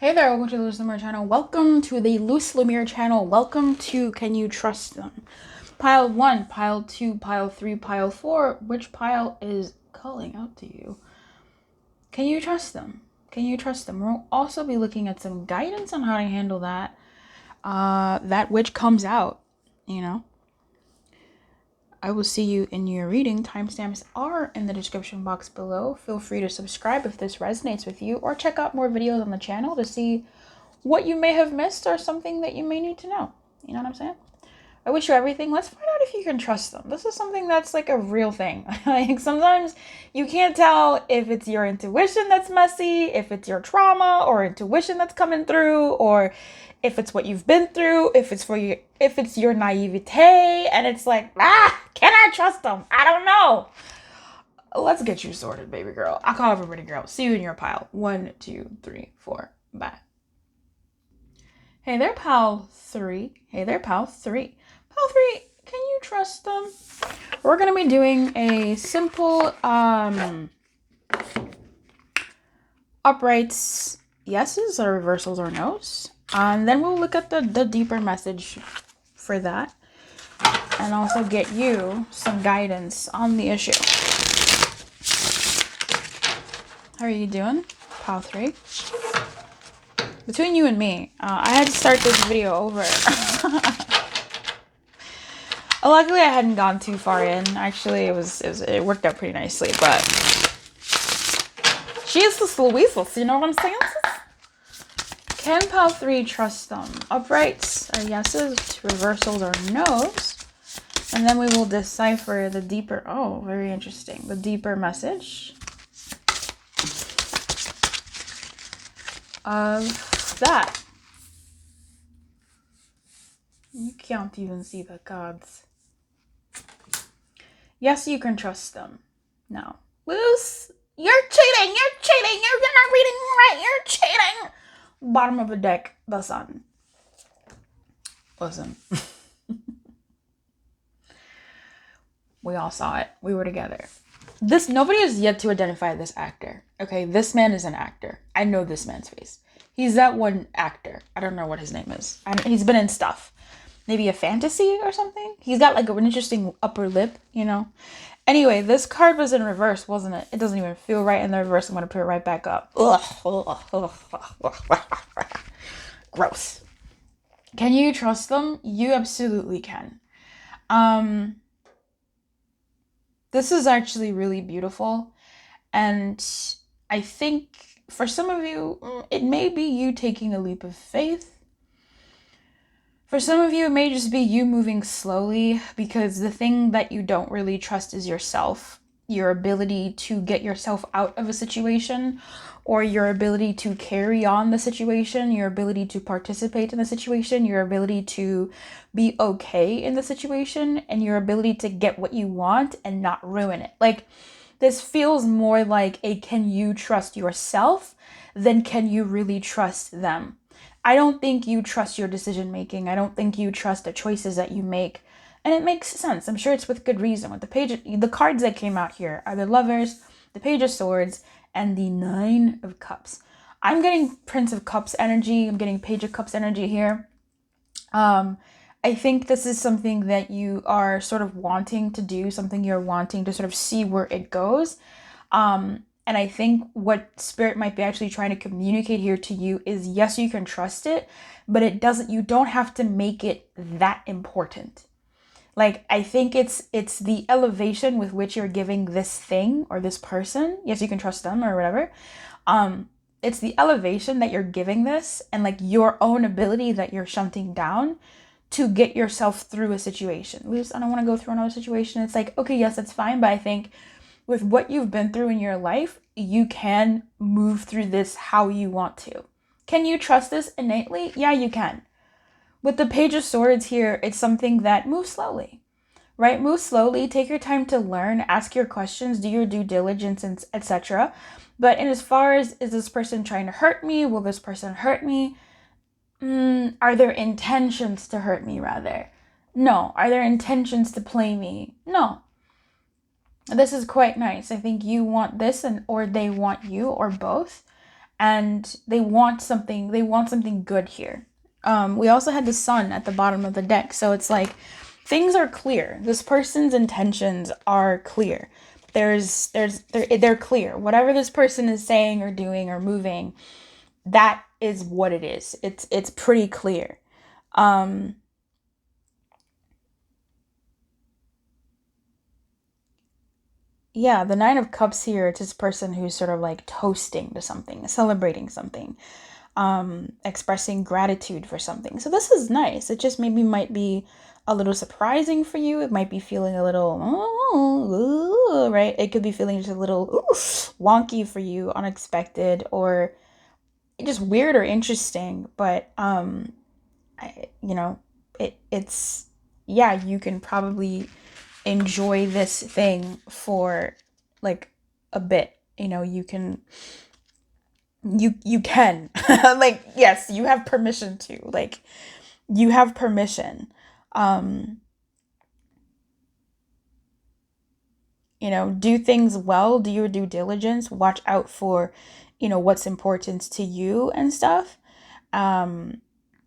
Hey there, welcome to the Loose Lumiere channel. Welcome to the Loose Lumiere channel. Welcome to Can You Trust Them? Pile 1, Pile 2, Pile 3, Pile 4. Which pile is calling out to you? Can you trust them? Can you trust them? We'll also be looking at some guidance on how to handle that. That which comes out, you know. I will see you in your reading. Timestamps are in the description box below. Feel free to subscribe if this resonates with you, or check out more videos on the channel to see what you may have missed or something that you may need to know. You know what I'm saying? I wish you everything. Let's find out if you can trust them. This is something that's like a real thing. Like sometimes you can't tell if it's your intuition that's messy, if it's your trauma or intuition that's coming through, or if it's what you've been through, if it's your naivete, and it's like, can I trust them? I don't know. Let's get you sorted, baby girl. I'll call everybody girl. See you in your pile. 1, 2, 3, 4. Bye. Hey there, pal 3. Hey there, pal 3. Pal 3, can you trust them? We're going to be doing a simple uprights yeses or reversals or nos. And then we'll look at the deeper message for that. And also get you some guidance on the issue. How are you doing, pal 3? Between you and me, I had to start this video over. Luckily, I hadn't gone too far in. Actually, it worked out pretty nicely, but she is the Louises, you know what I'm saying? Can pal 3 trust them? Uprights are yeses, reversals are nos, and then we will decipher the deeper. Oh, very interesting. The deeper message of that. You can't even see the cards. Yes, you can trust them. No. Loose, you're cheating! You're cheating! You're not reading right! You're cheating! Bottom of the deck, the sun. Listen. We all saw it. We were together. Nobody has yet to identify this actor. Okay, this man is an actor. I know this man's face. He's that one actor. I don't know what his name is. He's been in stuff. Maybe a fantasy or something? He's got like an interesting upper lip, you know? Anyway, this card was in reverse, wasn't it? It doesn't even feel right in the reverse. I'm going to put it right back up. Gross. Can you trust them? You absolutely can. This is actually really beautiful. And I think for some of you, it may be you taking a leap of faith. For some of you, it may just be you moving slowly, because the thing that you don't really trust is yourself. Your ability to get yourself out of a situation, or your ability to carry on the situation, your ability to participate in the situation, your ability to be okay in the situation, and your ability to get what you want and not ruin it. Like, this feels more like a can you trust yourself than can you really trust them. I don't think you trust your decision making. I don't think you trust the choices that you make. And it makes sense. I'm sure it's with good reason. With the cards that came out here are the Lovers, the Page of Swords, and the 9 of Cups. I'm getting Prince of Cups energy. I'm getting Page of Cups energy here. I think this is something that you are sort of wanting to do, something you're wanting to sort of see where it goes. And I think what Spirit might be actually trying to communicate here to you is, yes, you can trust it, but you don't have to make it that important. Like, I think it's the elevation with which you're giving this thing or this person. Yes, you can trust them or whatever. It's the elevation that you're giving this, and like your own ability that you're shunting down to get yourself through a situation. Luce, I don't want to go through another situation. It's like, okay, yes, that's fine, but I think with what you've been through in your life, you can move through this how you want to. Can you trust this innately? Yeah, you can. With the Page of Swords here, it's something that moves slowly, right? Move slowly, take your time to learn, ask your questions, do your due diligence, and etc. But in as far as, is this person trying to hurt me? Will this person hurt me? Are there intentions to hurt me, rather? No. Are there intentions to play me? No. This is quite nice. I think you want this, or they want you, or both. and they want something good here. We also had the sun at the bottom of the deck, so it's like things are clear. This person's intentions are clear. They're clear. Whatever this person is saying or doing or moving, that is what it is. It's pretty clear. Yeah, the Nine of Cups here, it's this person who's sort of like toasting to something, celebrating something, expressing gratitude for something. So this is nice. It just maybe might be a little surprising for you. It might be feeling a little, right? It could be feeling just a little wonky for you, unexpected, or just weird or interesting. But I, you know, it's yeah, you can probably enjoy this thing for like a bit. You can like, yes, you have permission to, like, you have permission. um do things well, do your due diligence, watch out for what's important to you and stuff. um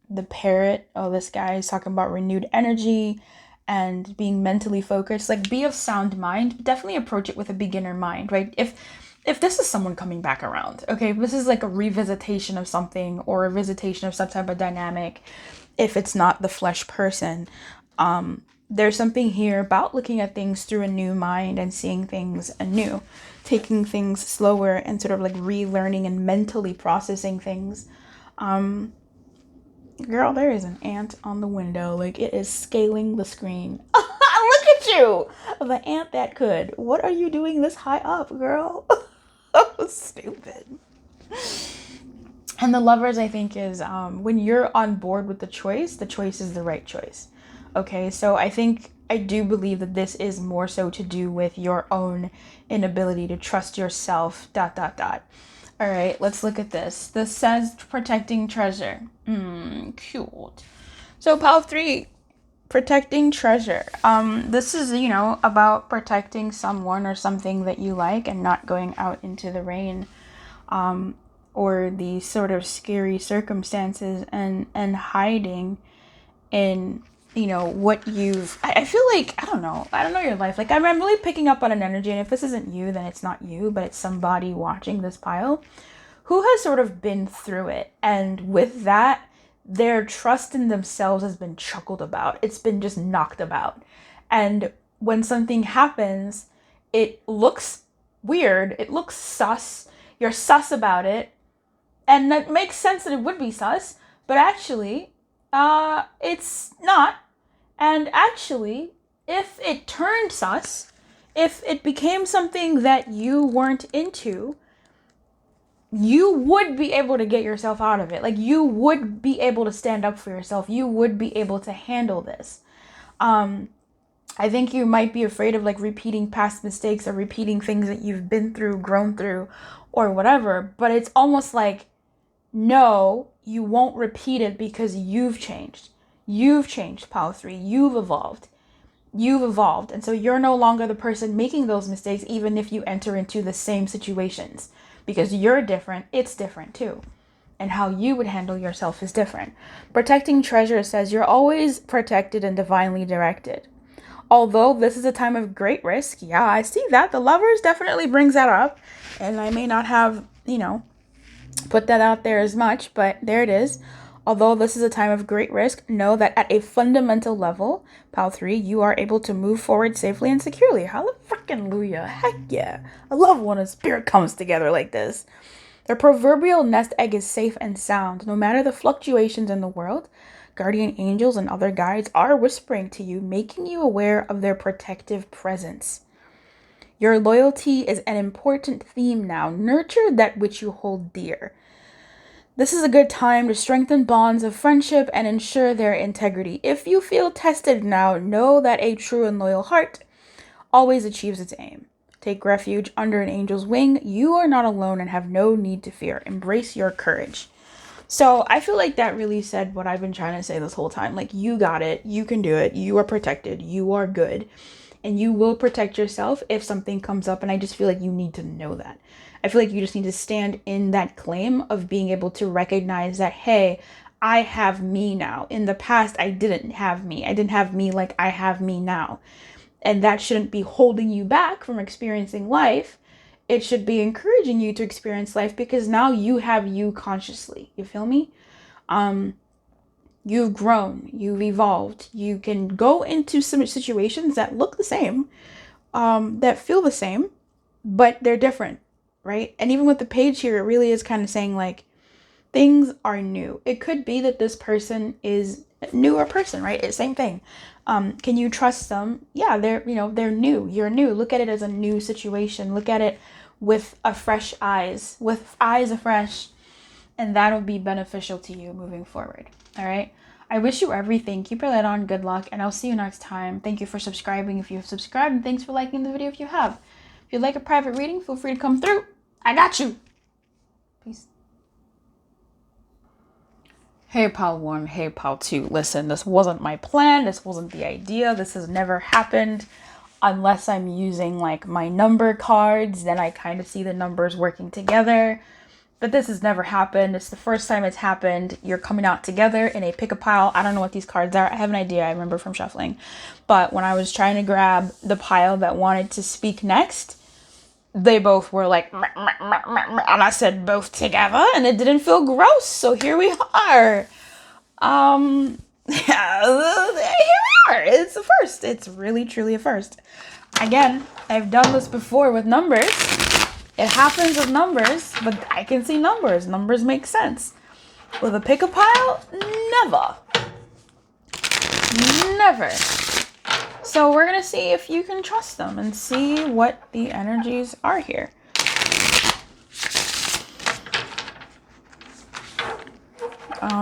the parrot, oh, this guy is talking about renewed energy and being mentally focused. Like, be of sound mind. Definitely approach it with a beginner mind, right? If this is someone coming back around, okay, if this is like a revisitation of something or a visitation of some type of dynamic, if it's not the flesh person, there's something here about looking at things through a new mind and seeing things anew, taking things slower and sort of like relearning and mentally processing things. Girl, there is an ant on the window. Like, it is scaling the screen. Look at you! The ant that could. What are you doing this high up, girl? Stupid. And the lovers, I think, is when you're on board with the choice is the right choice. Okay, so I do believe that this is more so to do with your own inability to trust yourself, dot, dot, dot. All right, let's look at this. This says protecting treasure. Cute. So, pile 3, protecting treasure. This is, about protecting someone or something that you like and not going out into the rain, or the sort of scary circumstances, and hiding in what I feel like, I don't know your life. Like, I'm really picking up on an energy, and if this isn't you, then it's not you, but it's somebody watching this pile who has sort of been through it, and with that, their trust in themselves has been chuckled about. It's been just knocked about. And when something happens, it looks weird, it looks sus, you're sus about it, and that makes sense that it would be sus, but actually, it's not. And actually, if it turned sus, if it became something that you weren't into, you would be able to get yourself out of it. Like, you would be able to stand up for yourself. You would be able to handle this. I think you might be afraid of like repeating past mistakes or repeating things that you've been through, grown through, or whatever. But it's almost like, no, you won't repeat it because you've changed. You've changed, Pile 3. You've evolved. You've evolved. And so you're no longer the person making those mistakes, even if you enter into the same situations. Because you're different, it's different too. And how you would handle yourself is different. Protecting treasure says you're always protected and divinely directed. Although this is a time of great risk, yeah, I see that. The lovers definitely brings that up. And I may not have, put that out there as much, but there it is. Although this is a time of great risk, know that at a fundamental level, Pal 3, you are able to move forward safely and securely. Hallelujah. Heck yeah. I love when a spirit comes together like this. Their proverbial nest egg is safe and sound. No matter the fluctuations in the world, guardian angels and other guides are whispering to you, making you aware of their protective presence. Your loyalty is an important theme now. Nurture that which you hold dear. This is a good time to strengthen bonds of friendship and ensure their integrity. If you feel tested now, know that a true and loyal heart always achieves its aim. Take refuge under an angel's wing. You are not alone and have no need to fear. Embrace your courage. So I feel like that really said what I've been trying to say this whole time. Like, you got it. You can do it. You are protected. You are good. And you will protect yourself if something comes up. And I just feel like you need to know that. I feel like you just need to stand in that claim of being able to recognize that, hey, I have me now. In the past, I didn't have me. I didn't have me like I have me now. And that shouldn't be holding you back from experiencing life. It should be encouraging you to experience life, because now you have you consciously. You feel me? You've grown, you've evolved. You can go into some situations that look the same, that feel the same, but they're different, right? And even with the page here, it really is kind of saying like, things are new. It could be that this person is a newer person, right? It's same thing. Can you trust them? Yeah, they're new. You're new. Look at it as a new situation. Look at it with with eyes afresh, and that'll be beneficial to you moving forward. All right. I wish you everything. Keep your light on. Good luck, and I'll see you next time. Thank you for subscribing if you have subscribed, and thanks for liking the video if you have. If you'd like a private reading, feel free to come through. I got you. Peace. Hey, pal 1, hey, pal 2. Listen, this wasn't my plan. This wasn't the idea. This has never happened unless I'm using like my number cards. Then I kind of see the numbers working together. But this has never happened. It's the first time it's happened. You're coming out together in a pick-a-pile. I don't know what these cards are. I have an idea. I remember from shuffling. But when I was trying to grab the pile that wanted to speak next, they both were like, and I said both together, and it didn't feel gross. So here we are. Here we are. It's a first. It's really, truly a first. Again, I've done this before with numbers. It happens with numbers, but I can see numbers. Numbers make sense. With a pick-a-pile, never. Never. So we're going to see if you can trust them and see what the energies are here.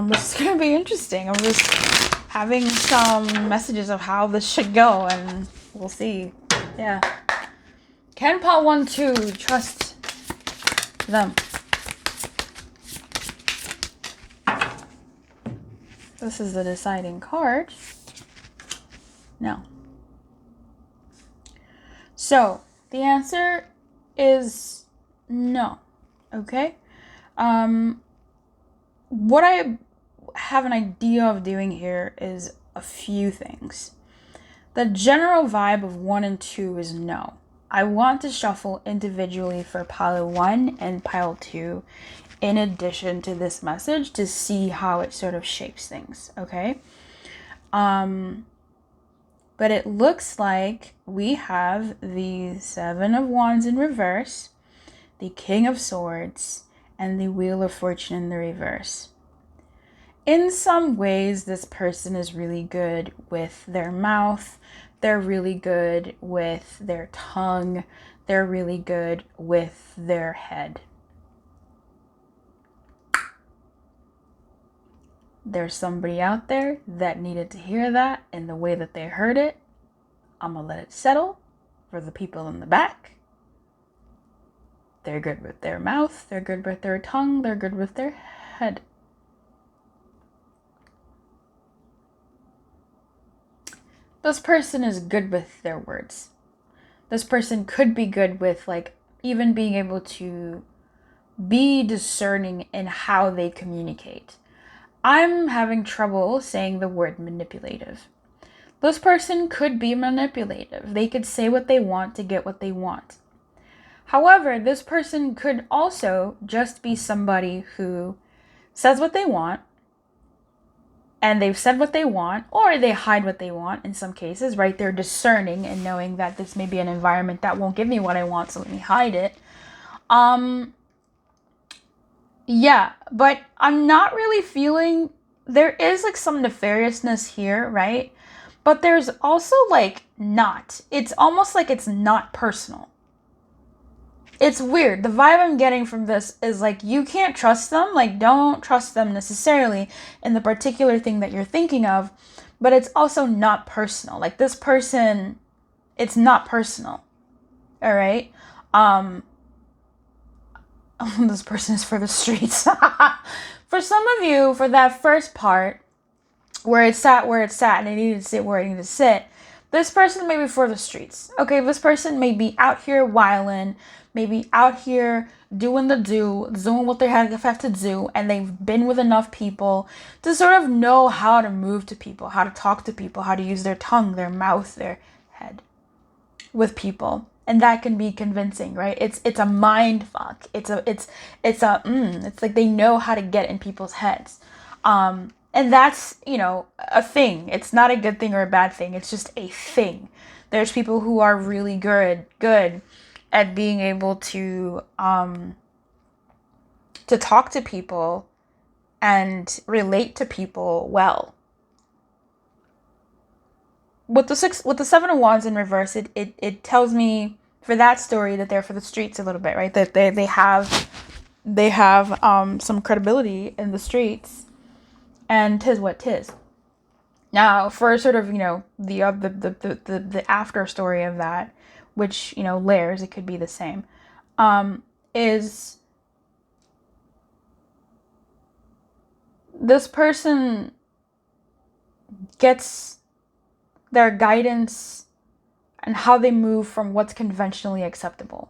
This is going to be interesting. I'm just having some messages of how this should go, and we'll see. Yeah. Can Pal 1, 2 trust them? This is the deciding card. No. So, the answer is no. Okay? What I have an idea of doing here is a few things. The general vibe of 1 and 2 is no. I want to shuffle individually for pile 1 and pile 2 in addition to this message to see how it sort of shapes things, okay? But it looks like we have the 7 of Wands in reverse, the King of Swords, and the Wheel of Fortune in the reverse. In some ways, this person is really good with their mouth. They're really good with their tongue. They're really good with their head. There's somebody out there that needed to hear that in the way that they heard it. I'm gonna let it settle for the people in the back. They're good with their mouth. They're good with their tongue. They're good with their head. This person is good with their words. This person could be good with like even being able to be discerning in how they communicate. I'm having trouble saying the word manipulative. This person could be manipulative. They could say what they want to get what they want. However, this person could also just be somebody who says what they want, and they've said what they want, or they hide what they want in some cases, right? They're discerning and knowing that this may be an environment that won't give me what I want, so let me hide it. Yeah, but I'm not really feeling, there is like some nefariousness here, right? But there's also like not. It's almost like it's not personal. It's weird. The vibe I'm getting from this is like you can't trust them. Like don't trust them necessarily in the particular thing that you're thinking of. But it's also not personal. Like this person, it's not personal. All right? This person is for the streets. For some of you, for that first part, where it sat, and it needed to sit where it needed to sit, This person may be for the streets. Okay, this person may be out here wilding, maybe out here doing what they have to do, and they've been with enough people to sort of know how to move to people, how to talk to people, how to use their tongue, their mouth, their head with people. And that can be convincing, right? It's a mind fuck. It's like they know how to get in people's heads. And that's, a thing. It's not a good thing or a bad thing. It's just a thing. There's people who are really good at being able to talk to people and relate to people well. With the Seven of Wands in reverse, it tells me for that story that they're for the streets a little bit, right? That they have some credibility in the streets, and 'tis what 'tis. Now, for sort of the after story of that, which layers, it could be the same, is this person gets their guidance and how they move from what's conventionally acceptable.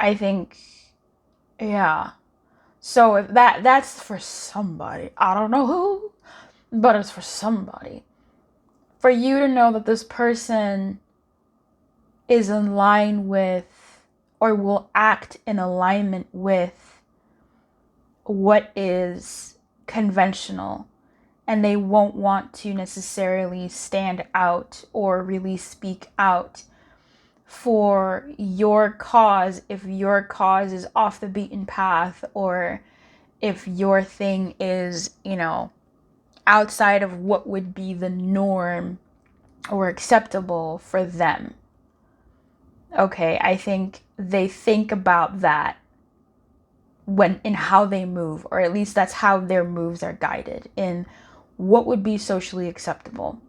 I think, yeah. So if that's for somebody, I don't know who, but it's for somebody. For you to know that this person is in line with, or will act in alignment with, what is conventional, and they won't want to necessarily stand out or really speak out for your cause if your cause is off the beaten path, or if your thing is, outside of what would be the norm or acceptable for them. Okay, I think they think about that when in how they move, or at least that's how their moves are guided, in what would be socially acceptable.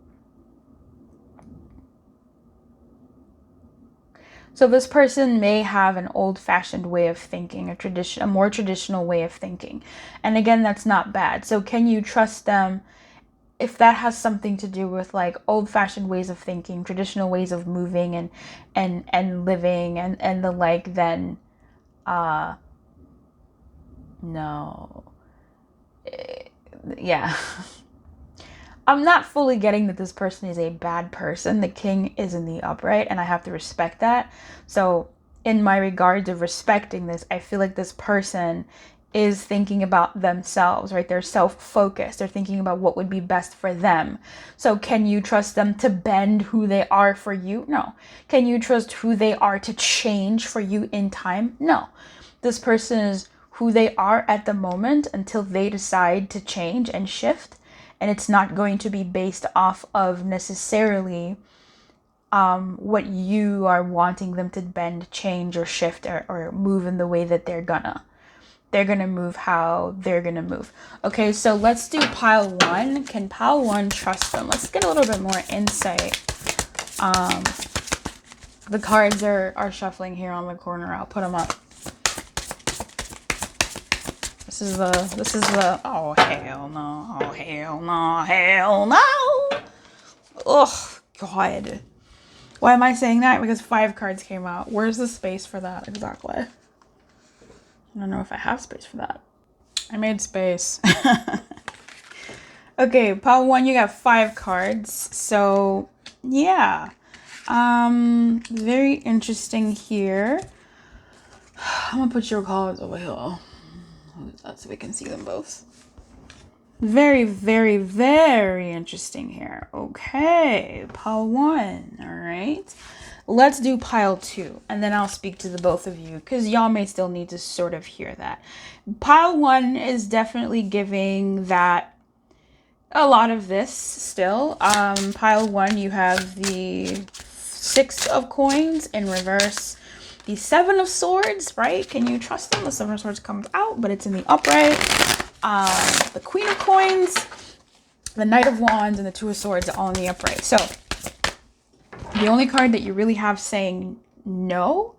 So this person may have an old-fashioned way of thinking, a more traditional way of thinking. And again, that's not bad. So can you trust them if that has something to do with like old-fashioned ways of thinking, traditional ways of moving and living and the like, then no. Yeah. I'm not fully getting that this person is a bad person. The king is in the upright, and I have to respect that. So in my regards of respecting this, I feel like this person is thinking about themselves, right? They're self-focused. They're thinking about what would be best for them. So can you trust them to bend who they are for you? No. Can you trust who they are to change for you in time? No. This person is who they are at the moment until they decide to change and shift. And it's not going to be based off of necessarily what you are wanting them to bend, change, or shift, or move in the way that they're gonna. They're gonna move how they're gonna move. Okay, so let's do pile one. Can pile one trust them? Let's get a little bit more insight. The cards are shuffling here on the corner. I'll put them up. This is the, oh, hell no, oh, hell no, hell no. Oh, God. Why am I saying that? Because 5 cards came out. Where's the space for that exactly? I don't know if I have space for that. I made space. Okay, pile 1, you got 5 cards. So, yeah. Very interesting here. I'm gonna put your cards over here. So we can see them both. Very, very, very interesting here. Okay, pile 1. All right. Let's do pile 2, and then I'll speak to the both of you, because y'all may still need to sort of hear that. Pile 1 is definitely giving that a lot of this still. Pile 1, you have the 6 of coins in reverse. The 7 of swords, right? Can you trust them? The 7 of swords comes out, but it's in the upright. The Queen of coins, the Knight of wands, and the 2 of swords are all in the upright. So the only card that you really have saying no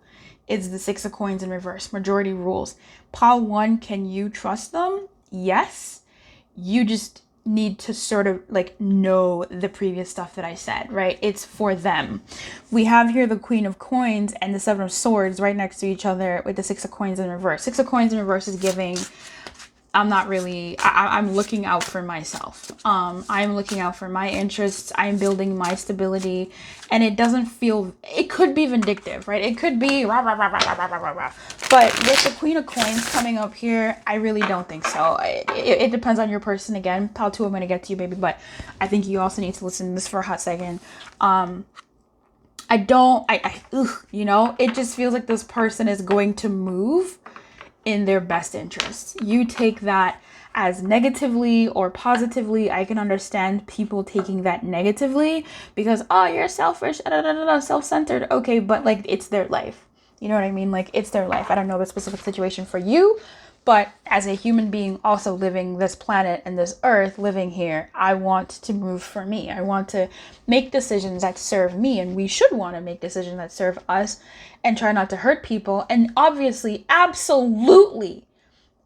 is the 6 of coins in reverse. Majority rules. Pile 1, can you trust them? Yes. You just need to sort of like know the previous stuff that I said, right? It's for them. We have here the Queen of Coins and the Seven of Swords right next to each other with the Six of Coins in reverse. Six of Coins in reverse is giving, I'm looking out for myself. I'm looking out for my interests. I'm building my stability. And it doesn't feel, it could be vindictive, right? It could be rah, rah, rah, rah, rah, rah, rah, rah. But with the Queen of Coins coming up here, I really don't think so. It depends on your person again. Pal 2, I'm going to get to you, baby. But I think you also need to listen to this for a hot second. It just feels like this person is going to move in their best interests. You take that as negatively or positively. I can understand people taking that negatively because, oh, you're selfish, self-centered. Okay, but like it's their life. You know what I mean? Like it's their life. I don't know the specific situation for you, but as a human being also living this planet and this earth, living here, I want to move for me. I want to make decisions that serve me, and we should want to make decisions that serve us and try not to hurt people. And obviously, absolutely,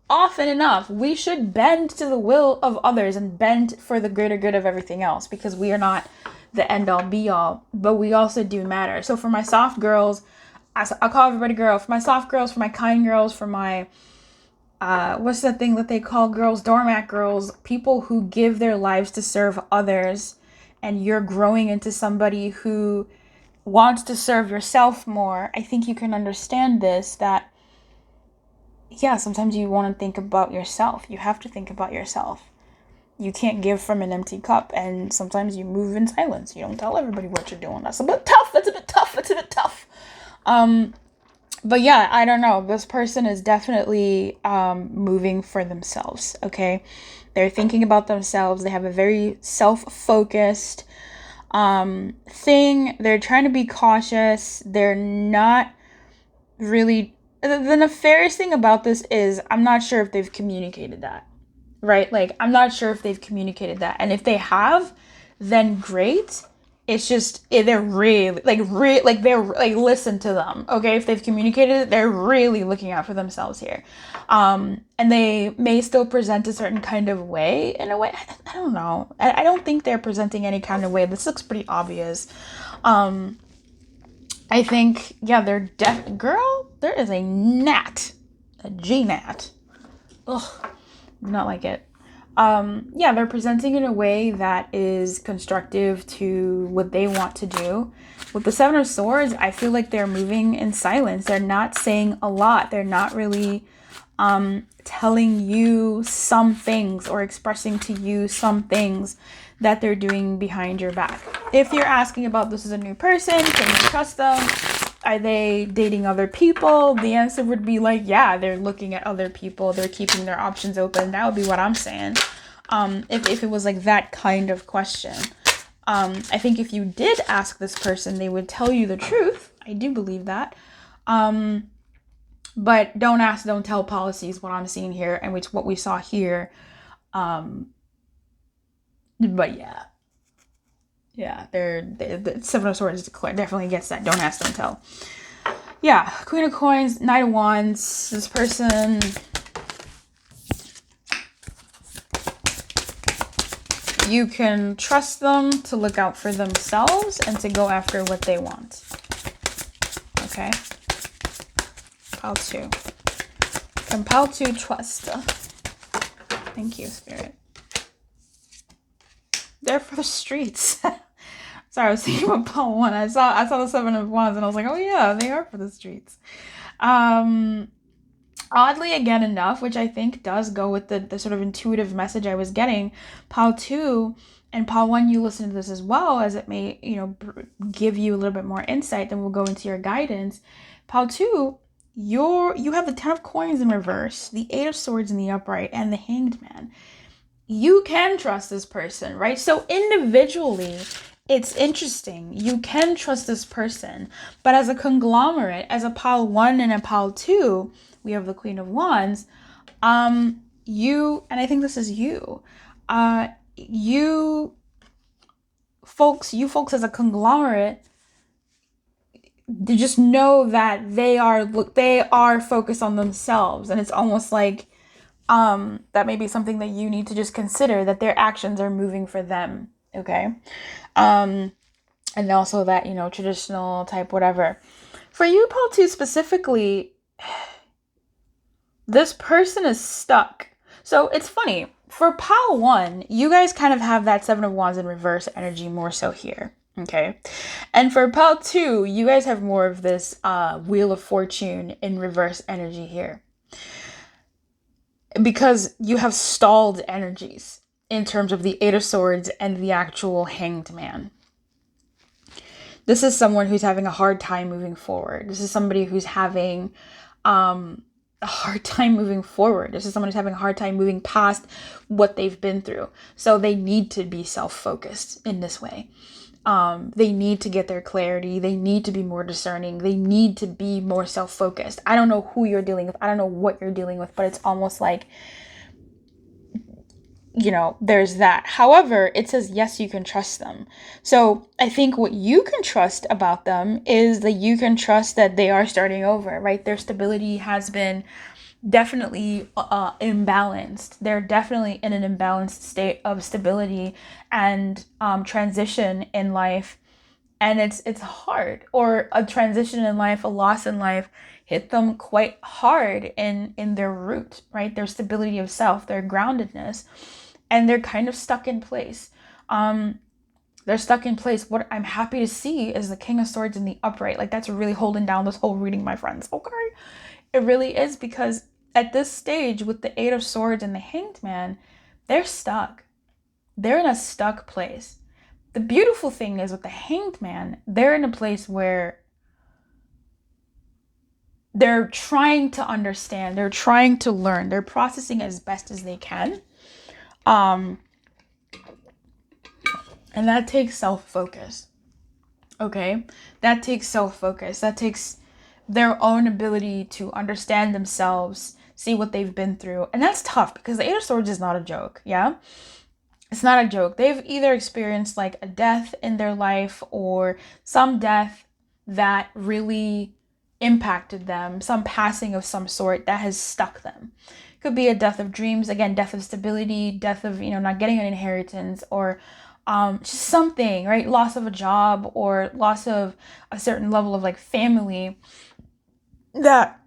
often enough, we should bend to the will of others and bend for the greater good of everything else, because we are not the end all be all, but we also do matter. So for my soft girls, I'll call everybody girl. For my soft girls, for my kind girls, for my what's the thing that they call girls? Doormat girls, people who give their lives to serve others, and you're growing into somebody who wants to serve yourself more. I think you can understand this, that yeah, sometimes you want to think about yourself. You have to think about yourself. You can't give from an empty cup, and sometimes you move in silence. You don't tell everybody what you're doing. That's a bit tough. But yeah, I don't know. This person is definitely moving for themselves, okay? They're thinking about themselves. They have a very self-focused thing. They're trying to be cautious. They're not really... The nefarious thing about this is I'm not sure if they've communicated that, right? Like, I'm not sure if they've communicated that. And if they have, then great. It's just, they're really, listen to them, okay? If they've communicated it, they're really looking out for themselves here. And they may still present a certain kind of way, in a way, I don't know. I don't think they're presenting any kind of way. This looks pretty obvious. I think, yeah, they're girl, there is a gnat, a G-gnat. Ugh, not like it. Yeah, they're presenting in a way that is constructive to what they want to do. With the Seven of Swords, I feel like they're moving in silence. They're not saying a lot. They're not really telling you some things or expressing to you some things that they're doing behind your back. If you're asking about this is a new person, can you trust them? Are they dating other people? The answer would be like, yeah, they're looking at other people. They're keeping their options open. That would be what I'm saying. If it was like that kind of question. I think if you did ask this person, they would tell you the truth. I do believe that. But don't ask, don't tell policies, what I'm seeing here, and which what we saw here. But yeah. Yeah, the Seven of Swords definitely gets that. Don't ask, don't tell. Yeah, Queen of Coins, Knight of Wands. This person... You can trust them to look out for themselves and to go after what they want. Okay? Pile 2. Can Pile 2 trust? Thank you, Spirit. They're for the streets. Sorry, I was thinking about Pile 1. I saw the Seven of Wands and I was like, oh yeah, they are for the streets. Oddly, again enough, which I think does go with the sort of intuitive message I was getting, Pile 2 and Pile 1, you listen to this as well, as it may, give you a little bit more insight. Then we'll go into your guidance. Pile 2, you have the Ten of Coins in reverse, the Eight of Swords in the upright, and the Hanged Man. You can trust this person, right? So individually, it's interesting. You can trust this person, but as a conglomerate, as a Pile 1 and a Pile 2, we have the Queen of Wands. You, and I think this is you. You folks as a conglomerate, just know that they are focused on themselves, and it's almost like That may be something that you need to just consider, that their actions are moving for them. Okay. Um, and also that, traditional type, whatever. For you, Paul, too, specifically, this person is stuck. So it's funny. For Pile 1, you guys kind of have that Seven of Wands in reverse energy more so here. Okay. And for Pile 2, you guys have more of this Wheel of Fortune in reverse energy here. Because you have stalled energies in terms of the Eight of Swords and the actual Hanged Man. This is someone who's having a hard time moving forward. This is somebody who's having a hard time moving forward. This is someone who's having a hard time moving past what they've been through. So they need to be self-focused in this way. They need to get their clarity. They need to be more discerning. They need to be more self-focused. I don't know who you're dealing with. I don't know what you're dealing with, but it's almost like, there's that. However, it says, yes, you can trust them. So I think what you can trust about them is that you can trust that they are starting over, right? Their stability has been definitely imbalanced. They're definitely in an imbalanced state of stability and transition in life. And it's hard, or a transition in life, a loss in life hit them quite hard in their root, right? Their stability of self, their groundedness, and they're kind of stuck in place. They're stuck in place. What I'm happy to see is the King of Swords in the upright. Like, that's really holding down this whole reading, my friends. Okay. It really is, because at this stage with the Eight of Swords and the Hanged Man, they're stuck. They're in a stuck place. The beautiful thing is with the Hanged Man, they're in a place where they're trying to understand, they're trying to learn, they're processing as best as they can. And that takes self-focus. Okay? That takes self-focus. That takes their own ability to understand themselves, see what they've been through. And that's tough, because the Eight of Swords is not a joke, yeah? It's not a joke. They've either experienced like a death in their life, or some death that really impacted them, some passing of some sort that has stuck them. Could be a death of dreams, again, death of stability, death of, not getting an inheritance, or just something, right? Loss of a job, or loss of a certain level of like family that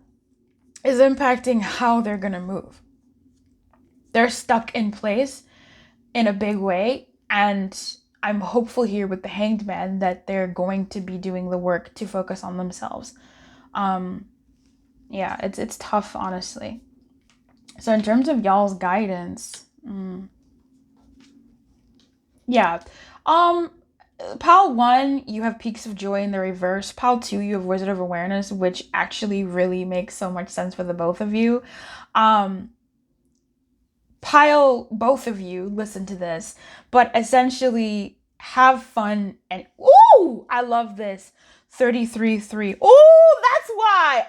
is impacting how they're gonna move. They're stuck in place in a big way, and I'm hopeful here with the Hanged Man that they're going to be doing the work to focus on themselves. Yeah, it's tough, honestly. So in terms of y'all's guidance, yeah. Pile 1, you have Peaks of Joy in the reverse. Pile 2, you have Wizard of Awareness, which actually really makes so much sense for the both of you. Both of you, listen to this, but essentially have fun and, ooh, I love this. 33-3. Ooh, that's why.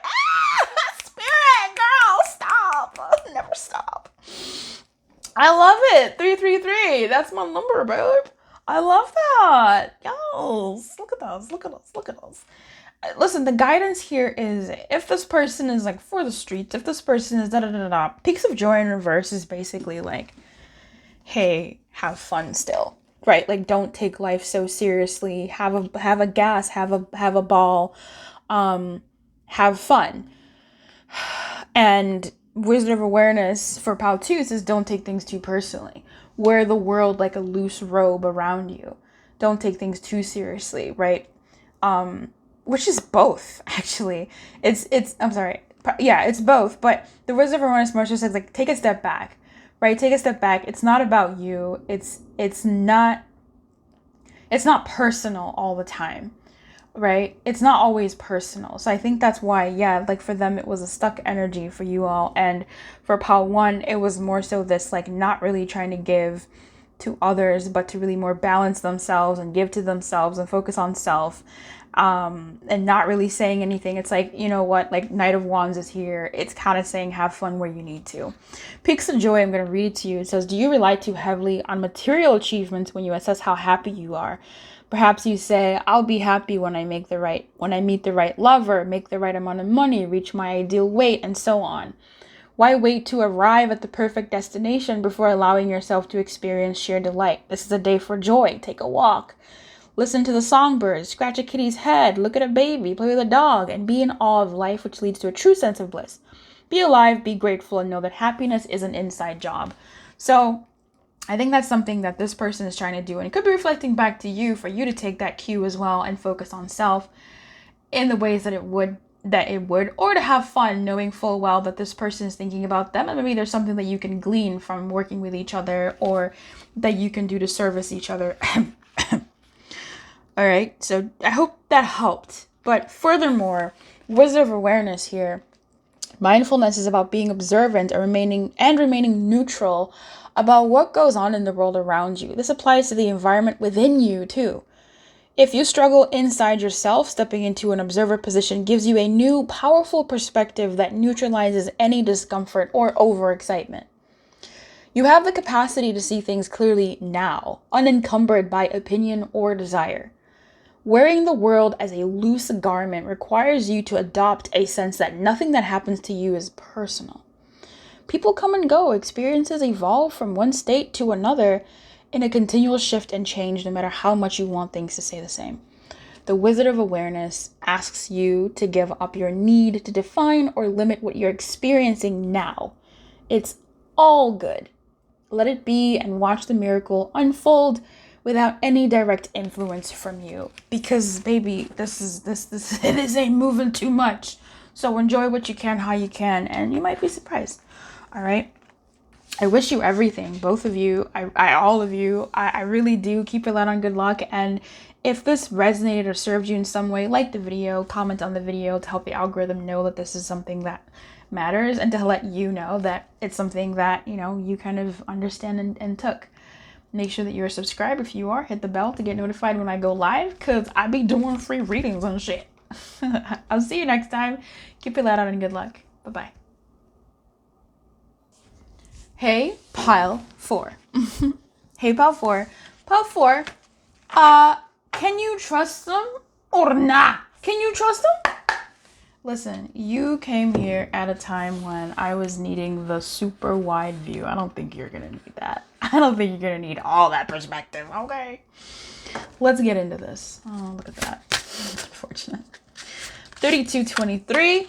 Spirit, girl, stop. Never stop. I love it. 333. That's my number, babe. I love that. Yes. Look at those. Look at us. Look at us. Listen, the guidance here is, if this person is like for the streets, if this person is da-da-da-da, Peaks of Joy in reverse is basically like, hey, have fun still, right? Like, don't take life so seriously. Have a gas, have a ball, have fun. And Wizard of Awareness for Pile 2 says, don't take things too personally. Wear the world like a loose robe around you. Don't take things too seriously, right? Which is both, actually. I'm sorry. Yeah, it's both. But the Wizard of Awareness Motion says, like, take a step back, right? Take a step back. It's not about you. It's not personal all the time, right? It's not always personal. So I think that's why, yeah, like for them, it was a stuck energy for you all. And for Pile 1, it was more so this, like, not really trying to give to others, but to really more balance themselves and give to themselves and focus on self. And not really saying anything. It's like, you know what, like Knight of Wands is here. It's kind of saying have fun where you need to. Peaks of Joy, I'm going to read it to you. It says, do you rely too heavily on material achievements when you assess how happy you are? Perhaps you say, I'll be happy when I meet the right lover, make the right amount of money, reach my ideal weight, and so on. Why wait to arrive at the perfect destination before allowing yourself to experience sheer delight? This is a day for joy. Take a walk. Listen to the songbirds, scratch a kitty's head, look at a baby, play with a dog, and be in awe of life, which leads to a true sense of bliss. Be alive, be grateful, and know that happiness is an inside job. So I think that's something that this person is trying to do, and it could be reflecting back to you for you to take that cue as well and focus on self in the ways that it would, or to have fun knowing full well that this person is thinking about them, and maybe there's something that you can glean from working with each other or that you can do to service each other. All right, so I hope that helped. But furthermore, Wizard of Awareness here, mindfulness is about being observant and remaining neutral about what goes on in the world around you. This applies to the environment within you too. If you struggle inside yourself, stepping into an observer position gives you a new, powerful perspective that neutralizes any discomfort or overexcitement. You have the capacity to see things clearly now, unencumbered by opinion or desire. Wearing the world as a loose garment requires you to adopt a sense that nothing that happens to you is personal. People come and go, experiences evolve from one state to another in a continual shift and change, no matter how much you want things to stay the same. The Wizard of Awareness asks you to give up your need to define or limit what you're experiencing now. It's all good. Let it be and watch the miracle unfold without any direct influence from you. Because baby, this ain't moving too much. So enjoy what you can, how you can, and you might be surprised. All right. I wish you everything, both of you, all of you. I really do. Keep your light on, good luck. And if this resonated or served you in some way, like the video, comment on the video to help the algorithm know that this is something that matters, and to let you know that it's something that, you kind of understand and took. Make sure that you're subscribed. If you are, hit the bell to get notified when I go live, because I be doing free readings and shit. I'll see you next time. Keep your light on and good luck. Bye-bye. Hey, pile 4. Hey, pile 4. Pile 4, can you trust them or not? Can you trust them? Listen, you came here at a time when I was needing the super wide view. I don't think you're going to need that. I don't think you're going to need all that perspective, okay? Let's get into this. Oh, look at that. Unfortunate. 3223.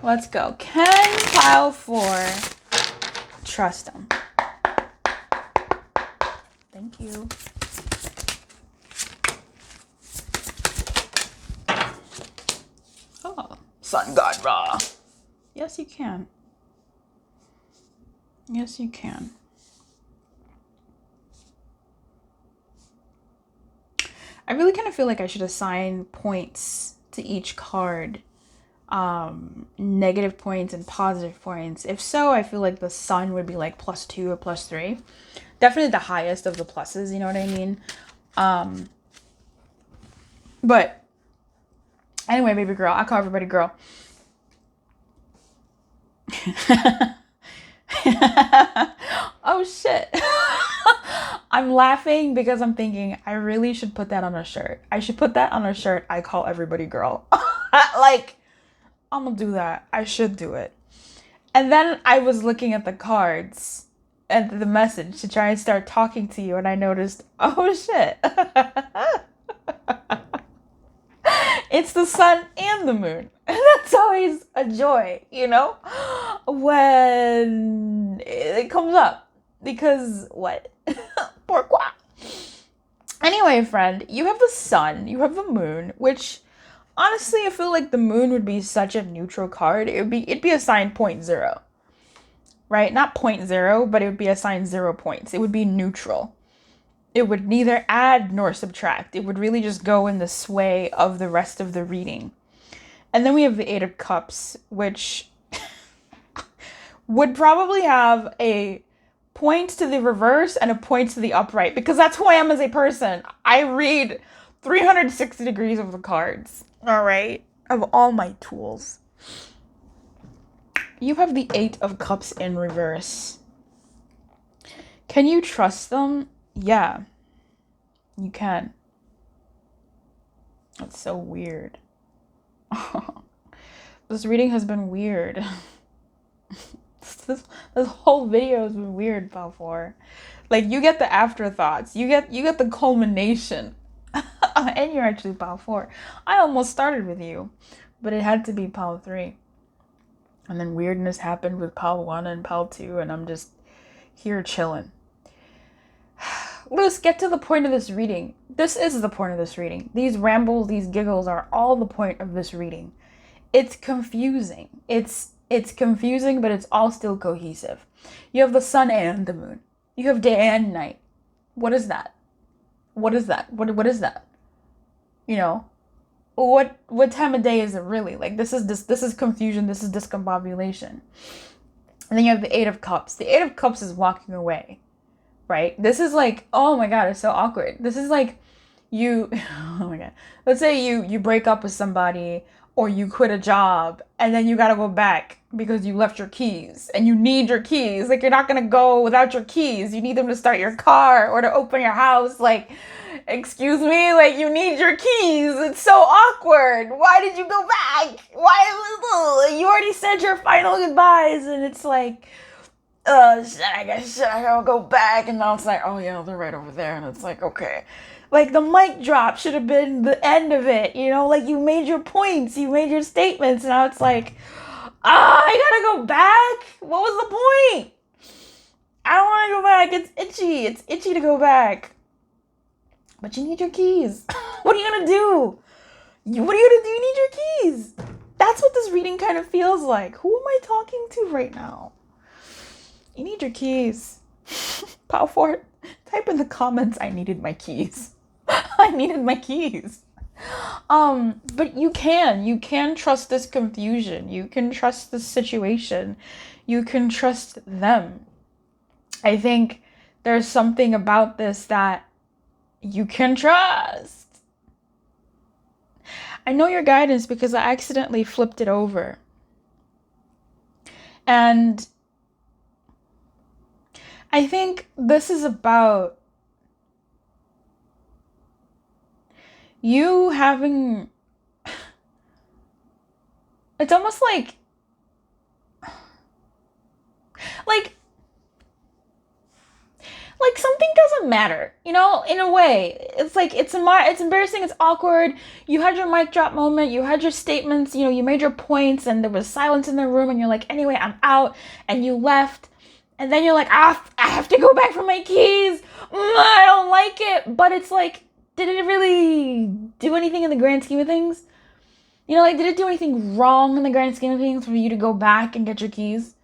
Let's go. Can pile 4 trust them? Thank you. Oh, Sun God Ra. Yes, you can. Yes, you can. I really kind of feel like I should assign points to each card. Negative points and positive points. If so, I feel like the Sun would be like +2 or +3. Definitely the highest of the pluses, you know what I mean? But anyway, baby girl, I call everybody girl. Oh shit. I'm laughing because I'm thinking I really should put that on a shirt. I should put that on a shirt. I call everybody girl. Like, I'm gonna do that. I should do it. And then I was looking at the cards and the message to try and start talking to you, and I noticed, oh shit. It's the sun and the moon. And that's always a joy, when it comes up. Because what? Pourquoi? Anyway, friend, you have the sun, you have the moon, which honestly, I feel like the moon would be such a neutral card. It'd be assigned 0.0. Right? Not 0.0, but it would be assigned 0 points. It would be neutral. It would neither add nor subtract. It would really just go in the sway of the rest of the reading. And then we have the 8 of Cups, which would probably have a point to the reverse and a point to the upright, because that's who I am as a person. I read 360 degrees of the cards, all right, of all my tools. You have the 8 of Cups in reverse. Can you trust them? Yeah, you can. That's so weird. This reading has been weird. This whole video has been weird, Pal 4. Like, you get the afterthoughts. You get the culmination. And you're actually Pal 4. I almost started with you, but it had to be Pal 3. And then weirdness happened with Pal 1 and Pal 2, and I'm just here chilling. Luce, get to the point of this reading. This is the point of this reading. These rambles, these giggles are all the point of this reading. It's confusing. It's confusing, but it's all still cohesive. You have the sun and the moon. You have day and night. What is that? What is that? What is that? You know? What time of day is it really? Like, this is confusion, this is discombobulation. And then you have the Eight of Cups. The Eight of Cups is walking away. Right? This is like, oh my god, it's so awkward. This is like you oh my god. Let's say you break up with somebody, or you quit a job, and then you gotta go back because you left your keys and you need your keys. Like, you're not gonna go without your keys. You need them to start your car or to open your house. Like, excuse me, like, you need your keys. It's so awkward. Why did you go back? Why? You already said your final goodbyes, and it's like, should I go back? And now it's like, oh yeah, they're right over there. And it's like, okay. Like, the mic drop should have been the end of it, you know? Like, you made your points, you made your statements, and now it's like, I gotta go back? What was the point? I don't want to go back. It's itchy. It's itchy to go back. But you need your keys. What are you gonna do? What are you gonna do? You need your keys. That's what this reading kind of feels like. Who am I talking to right now? You need your keys. Pal 4, type in the comments, I needed my keys. I needed my keys. But you can trust this confusion. You can trust this situation. You can trust them. I think there's something about this that you can trust. I know your guidance because I accidentally flipped it over. And I think this is about you having, it's almost like something doesn't matter, you know, in a way. It's like, it's embarrassing, it's awkward. You had your mic drop moment, you had your statements, you know, you made your points, and there was silence in the room, and you're like, anyway, I'm out, and you left. And then you're like, I have to go back for my keys. I don't like it. But it's like, did it really do anything in the grand scheme of things? You know, like, did it do anything wrong in the grand scheme of things for you to go back and get your keys?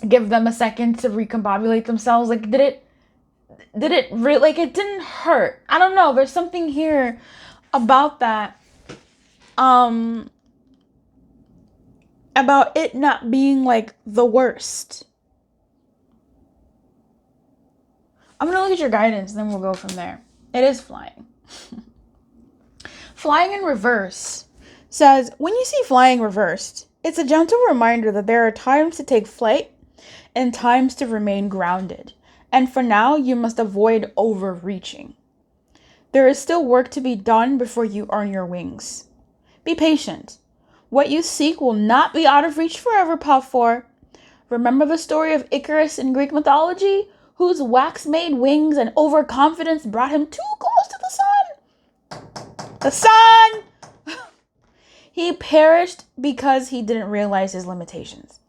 Give them a second to recombobulate themselves? Like, did it really, like, it didn't hurt. I don't know. There's something here about that. About it not being, like, the worst. I'm going to look at your guidance, and then we'll go from there. It is flying. Flying in reverse says, when you see flying reversed, it's a gentle reminder that there are times to take flight and times to remain grounded. And for now, you must avoid overreaching. There is still work to be done before you earn your wings. Be patient. What you seek will not be out of reach forever, Pal 4. Remember the story of Icarus in Greek mythology, whose wax-made wings and overconfidence brought him too close to the sun? The sun! He perished because he didn't realize his limitations.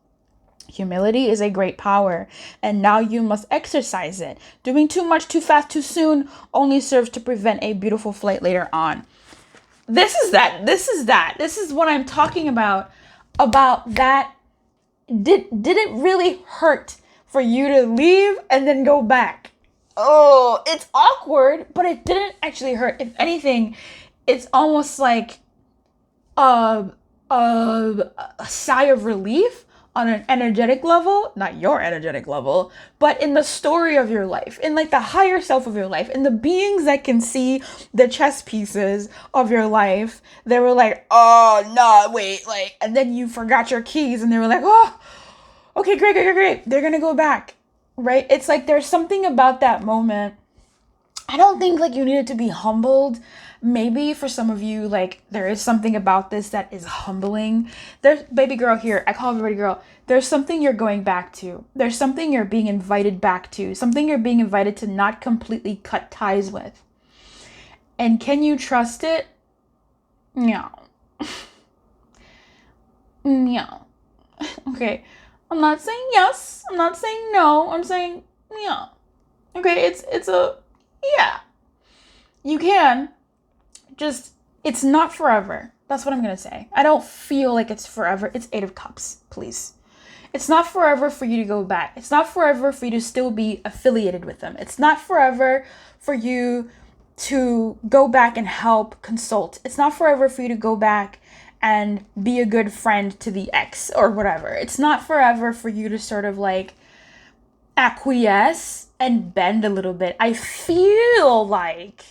Humility is a great power, and now you must exercise it. Doing too much, too fast, too soon only serves to prevent a beautiful flight later on. This is that. This is what I'm talking about. About that. Did it really hurt for you to leave and then go back? Oh, it's awkward, but it didn't actually hurt. If anything, it's almost like a sigh of relief on an energetic level, not your energetic level, but in the story of your life, in like the higher self of your life, in the beings that can see the chess pieces of your life. They were like, oh, no, wait, like, and then you forgot your keys, and they were like, oh, okay, great. They're gonna go back, right? It's like there's something about that moment. I don't think like you needed to be humbled. Maybe for some of you, like, there is something about this that is humbling. There's, baby girl here, I call everybody girl. There's something you're going back to. There's something you're being invited back to. Something you're being invited to not completely cut ties with. And can you trust it? No. No. Okay. I'm not saying yes. I'm not saying no. I'm saying yeah. Okay, it's a yeah. You can. Just, it's not forever. That's what I'm gonna say. I don't feel like it's forever. It's 8 of Cups, please. It's not forever for you to go back. It's not forever for you to still be affiliated with them. It's not forever for you to go back and help consult. It's not forever for you to go back and be a good friend to the ex or whatever. It's not forever for you to sort of like acquiesce and bend a little bit. I feel like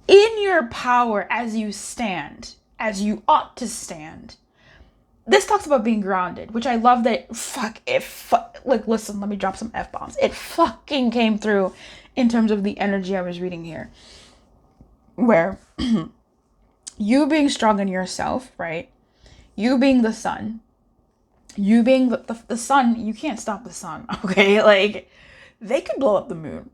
in your power as you stand, as you ought to stand. This talks about being grounded, which I love that, like, listen, let me drop some F-bombs. It fucking came through in terms of the energy I was reading here. Where you being strong in yourself, right? You being the sun. You being the sun, you can't stop the sun, okay? Like, they could blow up the moon.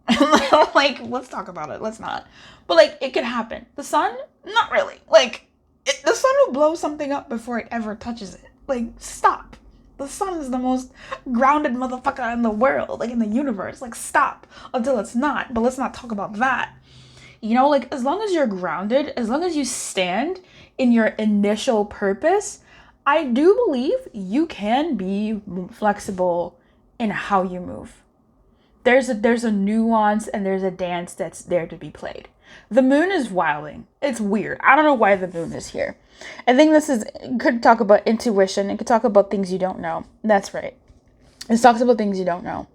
Like, let's talk about it. Let's not. But, like, it could happen. The sun? Not really. Like, the sun will blow something up before it ever touches it. Like, stop. The sun is the most grounded motherfucker in the world, like, in the universe. Like, stop. Until it's not. But let's not talk about that. You know, like, as long as you're grounded, as long as you stand in your initial purpose, I do believe you can be flexible in how you move. There's a nuance and there's a dance that's there to be played. The moon is wilding. It's weird. I don't know why the moon is here. I think could talk about intuition. It could talk about things you don't know. That's right. It talks about things you don't know.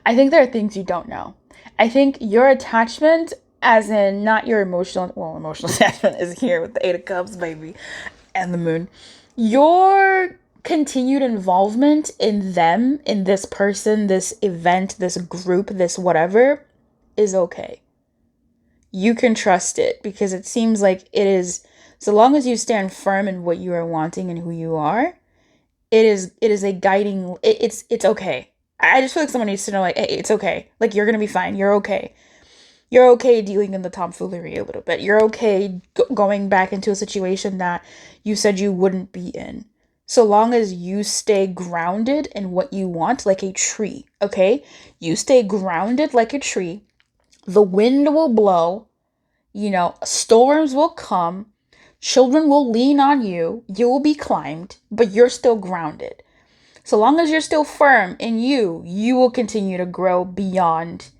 I think there are things you don't know. I think your attachment, as in not your emotional attachment is here with the 8 of Cups, baby, and the moon. Your continued involvement in them, in this person, this event, this group, this whatever, is okay. You can trust it because it seems like it is, so long as you stand firm in what you are wanting and who you are, it is a guiding, it's okay. I just feel like someone needs to know, like, hey, it's okay. Like, you're gonna be fine. You're okay. You're okay dealing in the tomfoolery a little bit. You're okay going back into a situation that you said you wouldn't be in. So long as you stay grounded in what you want, like a tree, okay? You stay grounded like a tree. The wind will blow, storms will come, children will lean on you, you will be climbed, but you're still grounded. So long as you're still firm in you, you will continue to grow beyond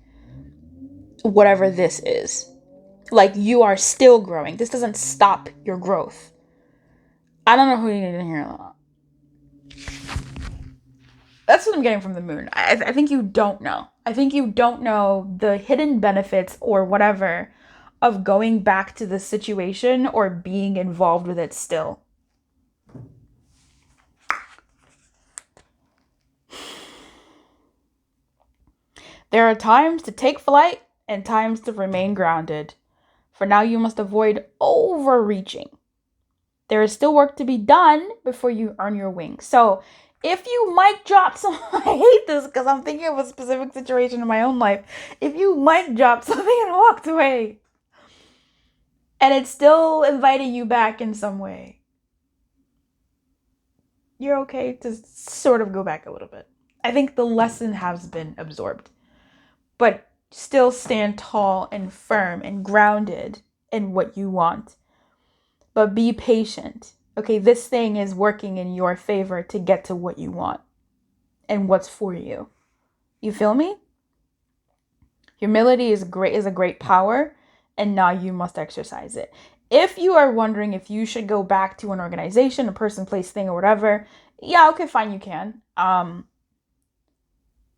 whatever this is. Like, you are still growing. This doesn't stop your growth. I don't know who you need to hear that. That's what I'm getting from the moon. I think you don't know. I think you don't know the hidden benefits or whatever of going back to the situation or being involved with it still. There are times to take flight and times to remain grounded. For now, you must avoid overreaching. There is still work to be done before you earn your wings. So, if you might drop some, I hate this because I'm thinking of a specific situation in my own life. If you might drop something and walked away, and it's still inviting you back in some way, you're okay to sort of go back a little bit. I think the lesson has been absorbed. But still stand tall and firm and grounded in what you want. But be patient. Okay, this thing is working in your favor to get to what you want and what's for you. You feel me? Humility is a great power, and now you must exercise it. If you are wondering if you should go back to an organization, a person, place, thing, or whatever, yeah, okay, fine, you can.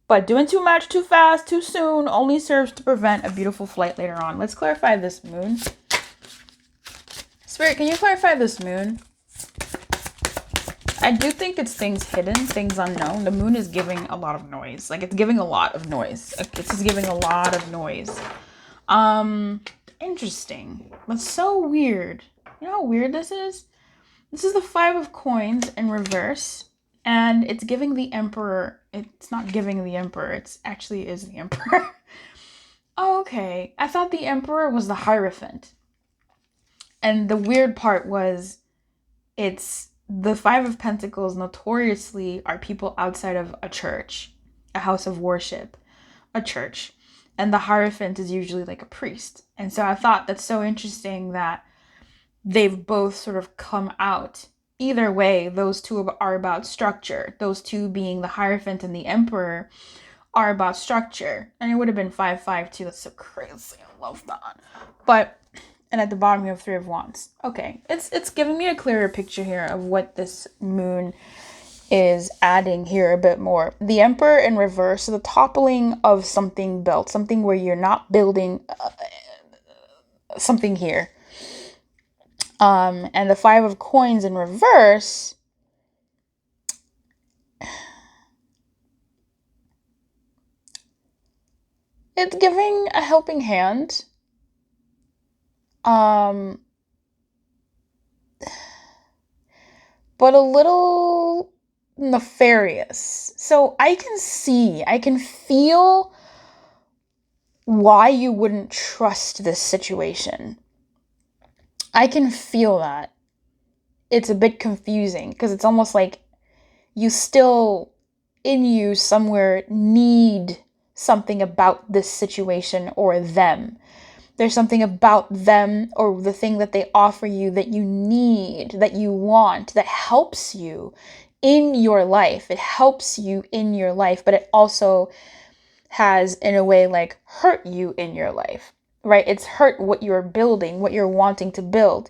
But doing too much, too fast, too soon only serves to prevent a beautiful flight later on. Let's clarify this moon. Spirit, can you clarify this moon? I do think it's things hidden, things unknown. The moon is giving a lot of noise. Like, it's giving a lot of noise. It's just giving a lot of noise. And interesting. That's so weird. You know how weird this is? This is the 5 of coins in reverse, and it's giving the emperor, it's not giving the emperor, it's actually is the emperor. Oh, okay. I thought the emperor was the Hierophant. And the weird part was it's the 5 of Pentacles notoriously are people outside of a church, a house of worship, a church. And the Hierophant is usually like a priest. And so I thought that's so interesting that they've both sort of come out. Either way, those two are about structure. Those two being the Hierophant and the Emperor are about structure. And it would have been 5-5 too. That's so crazy. I love that. But, and at the bottom you have 3 of Wands. Okay, it's giving me a clearer picture here of what this moon is adding here a bit more. The Emperor in reverse, so the toppling of something built, something where you're not building something here. And the 5 of coins in reverse, it's giving a helping hand. But a little nefarious. So I can feel why you wouldn't trust this situation. I can feel that. It's a bit confusing because it's almost like you still, in you somewhere, need something about this situation or them. There's something about them or the thing that they offer you that you need, that you want, that helps you in your life. It helps you in your life, but it also has, in a way, like hurt you in your life, right? It's hurt what you're building, what you're wanting to build.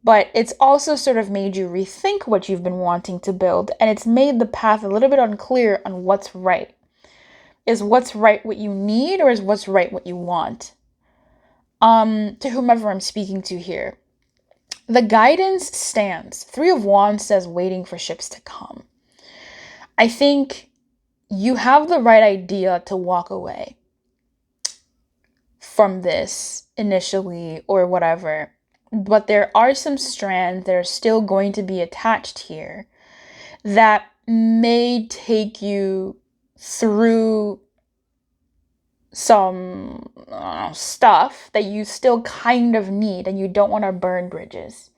But it's also sort of made you rethink what you've been wanting to build, and it's made the path a little bit unclear on what's right. Is what's right what you need, or is what's right what you want? To whomever I'm speaking to here. The guidance stands. 3 of Wands says waiting for ships to come. I think you have the right idea to walk away from this initially or whatever. But there are some strands that are still going to be attached here that may take you through some stuff that you still kind of need, and you don't want to burn bridges,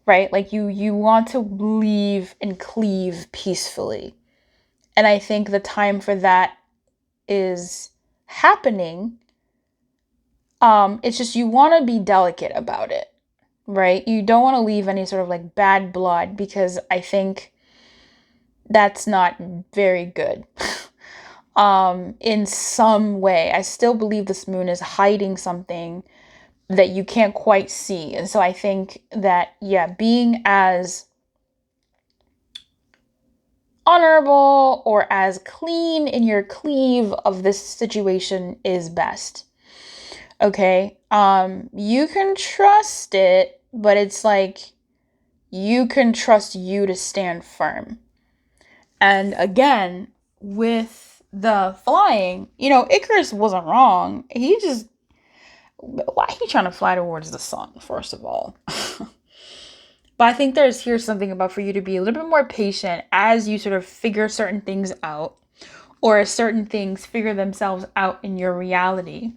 right? Like you want to leave and cleave peacefully. And I think the time for that is happening. It's just you want to be delicate about it, right? You don't want to leave any sort of like bad blood, because I think that's not very good. In some way, I still believe this moon is hiding something that you can't quite see. And so I think that, yeah, being as honorable or as clean in your cleave of this situation is best. Okay? You can trust it, but it's like you can trust you to stand firm. And again, with the flying, Icarus wasn't wrong. Why are you trying to fly towards the sun, first of all? But I think here's something about for you to be a little bit more patient as you sort of figure certain things out, or as certain things figure themselves out in your reality,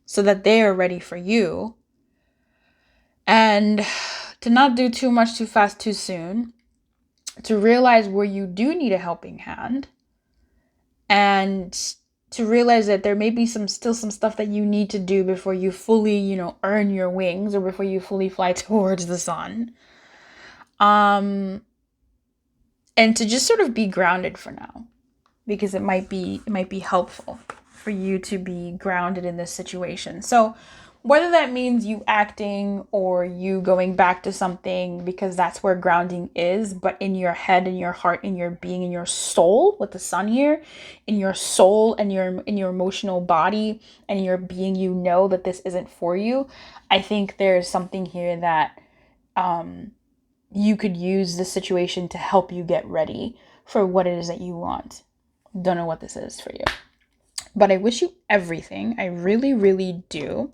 so that they are ready for you. And to not do too much too fast too soon, to realize where you do need a helping hand, and to realize that there may be still some stuff that you need to do before you fully, earn your wings, or before you fully fly towards the sun. And to just sort of be grounded for now, because it might be helpful for you to be grounded in this situation. So whether that means you acting or you going back to something because that's where grounding is, but in your head, in your heart, in your being, in your soul, with the sun here, in your soul and in your emotional body and your being, that this isn't for you. I think there's something here that you could use the situation to help you get ready for what it is that you want. Don't know what this is for you, but I wish you everything. I really, really do.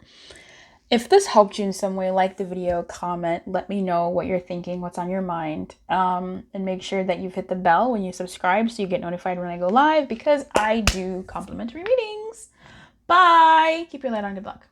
If this helped you in some way, like the video, comment, let me know what you're thinking, what's on your mind, and make sure that you've hit the bell when you subscribe so you get notified when I go live, because I do complimentary readings. Bye! Keep your light on the block.